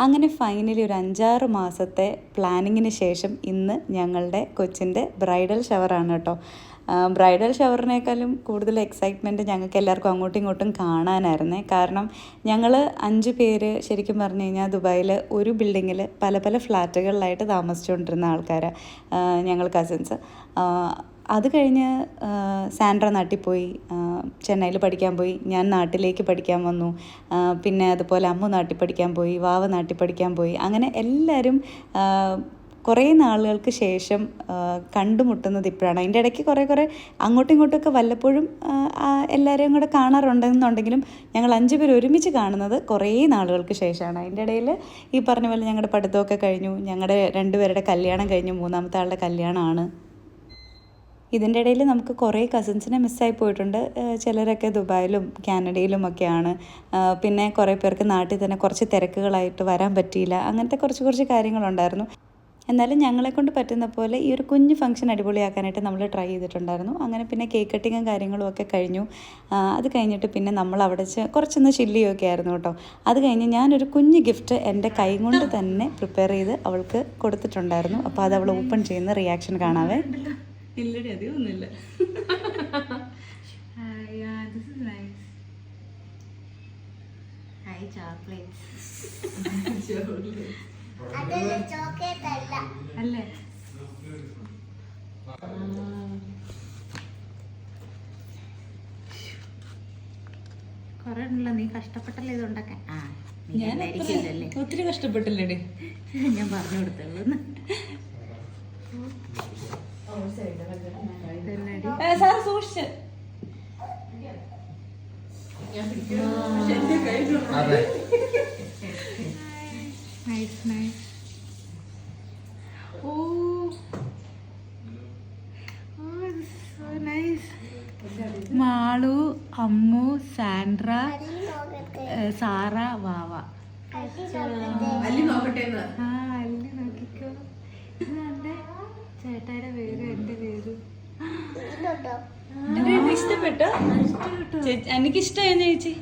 അങ്ങനെ ഫൈനലി ഒരു 5-6 മാസത്തെ പ്ലാനിങ്ങിന് ശേഷം ഇന്ന് ഞങ്ങളുടെ കൊച്ചിൻ്റെ ബ്രൈഡൽ ഷവറാണ് കേട്ടോ. ബ്രൈഡൽ ഷവറിനേക്കാളും കൂടുതൽ എക്സൈറ്റ്മെൻറ്റ് ഞങ്ങൾക്ക് എല്ലാവർക്കും അങ്ങോട്ടും ഇങ്ങോട്ടും കാണാനായിരുന്നേ. കാരണം ഞങ്ങൾ 5 പേര് ശരിക്കും പറഞ്ഞു കഴിഞ്ഞാൽ ദുബായിൽ ഒരു ബിൽഡിങ്ങിൽ പല പല ഫ്ലാറ്റുകളിലായിട്ട് താമസിച്ചുകൊണ്ടിരുന്ന ആൾക്കാരാണ് ഞങ്ങൾ കസിൻസ്. അത് കഴിഞ്ഞ് സാൻഡ്ര നാട്ടിൽ പോയി, ചെന്നൈയിൽ പഠിക്കാൻ പോയി, ഞാൻ നാട്ടിലേക്ക് പഠിക്കാൻ വന്നു. പിന്നെ അതുപോലെ അമ്മു നാട്ടിൽ പഠിക്കാൻ പോയി, വാവ നാട്ടിൽ പഠിക്കാൻ പോയി. അങ്ങനെ എല്ലാവരും കുറേ നാളുകൾക്ക് ശേഷം കണ്ടുമുട്ടുന്നത് ഇപ്പോഴാണ്. അതിൻ്റെ ഇടയ്ക്ക് കുറേ അങ്ങോട്ടും ഇങ്ങോട്ടുമൊക്കെ വല്ലപ്പോഴും എല്ലാവരെയും കൂടെ കാണാറുണ്ടെന്നുണ്ടെങ്കിലും ഞങ്ങൾ 5 പേർ ഒരുമിച്ച് കാണുന്നത് കുറേ നാളുകൾക്ക് ശേഷമാണ്. അതിൻ്റെ ഇടയിൽ ഈ പറഞ്ഞ പോലെ ഞങ്ങളുടെ പഠിത്തമൊക്കെ കഴിഞ്ഞു, ഞങ്ങളുടെ 2 പേരുടെ കല്യാണം കഴിഞ്ഞു, 3ാമത്തെ ആളുടെ കല്യാണമാണ്. ഇതിൻ്റെ ഇടയിൽ നമുക്ക് കുറേ കസിൻസിനെ മിസ്സായി പോയിട്ടുണ്ട്. ചിലരൊക്കെ ദുബായിലും കാനഡയിലും ഒക്കെയാണ്. പിന്നെ കുറേ പേർക്ക് നാട്ടിൽ തന്നെ കുറച്ച് തിരക്കുകളായിട്ട് വരാൻ പറ്റിയില്ല. അങ്ങനത്തെ കുറച്ച് കാര്യങ്ങളുണ്ടായിരുന്നു. എന്നാലും ഞങ്ങളെക്കൊണ്ട് പറ്റുന്ന പോലെ ഈ ഒരു കുഞ്ഞ് ഫംഗ്ഷൻ അടിപൊളിയാക്കാനായിട്ട് നമ്മൾ ട്രൈ ചെയ്തിട്ടുണ്ടായിരുന്നു. അങ്ങനെ പിന്നെ കേക്ക് കട്ടിങ്ങും കാര്യങ്ങളും ഒക്കെ കഴിഞ്ഞു. അത് കഴിഞ്ഞിട്ട് പിന്നെ നമ്മൾ അവിടെ കുറച്ചൊന്ന് ചില്ലിയൊക്കെ ആയിരുന്നു കേട്ടോ. അത് കഴിഞ്ഞ് ഞാനൊരു കുഞ്ഞ് ഗിഫ്റ്റ് എൻ്റെ കൈ കൊണ്ട് തന്നെ പ്രിപ്പയർ ചെയ്ത് അവൾക്ക് കൊടുത്തിട്ടുണ്ടായിരുന്നു. അപ്പോൾ അത് അവൾ ഓപ്പൺ ചെയ്യുന്ന റിയാക്ഷൻ കാണാവേ. ഇല്ലടി അധികമൊന്നുമില്ല. അല്ലേ കൊറേ ഉണ്ടല്ലോ, നീ കഷ്ടപ്പെട്ടല്ലേ ഇത് ഉണ്ടാക്കാൻ? ഒത്തിരി കഷ്ടപ്പെട്ടില്ലേ? ഞാൻ പറഞ്ഞു കൊടുത്തുള്ളൂ. സൂക്ഷിച്ച് മാളു, അമ്മു, സാൻഡ്ര, സാറ, വാവ. അല്ലി നോക്കിക്കോ. ചേട്ടായുടെ പേര് എൻ്റെ പേര്. ഇഷ്ടപ്പെട്ടോ? എനിക്കിഷ്ടമായിരുന്നു ചേച്ചി.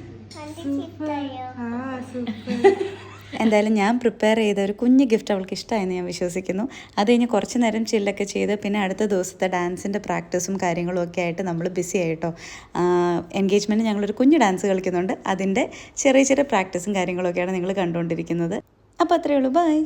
എന്തായാലും ഞാൻ പ്രിപ്പയർ ചെയ്ത ഒരു കുഞ്ഞ് ഗിഫ്റ്റ് അവൾക്ക് ഇഷ്ടമായെന്ന് ഞാൻ വിശ്വസിക്കുന്നു. അത് കഴിഞ്ഞ് കുറച്ച് നേരം ചില്ലൊക്കെ ചെയ്ത് പിന്നെ അടുത്ത ദിവസത്തെ ഡാൻസിൻ്റെ പ്രാക്ടീസും കാര്യങ്ങളും ഒക്കെ ആയിട്ട് നമ്മൾ ബിസി ആയിട്ടോ. എൻഗേജ്മെൻറ്റ് ഞങ്ങളൊരു കുഞ്ഞ് ഡാൻസ് കളിക്കുന്നുണ്ട്. അതിൻ്റെ ചെറിയ പ്രാക്ടീസും കാര്യങ്ങളൊക്കെയാണ് നിങ്ങൾ കണ്ടുകൊണ്ടിരിക്കുന്നത്. അപ്പോൾ അത്രയേ ഉള്ളൂ. ബൈ.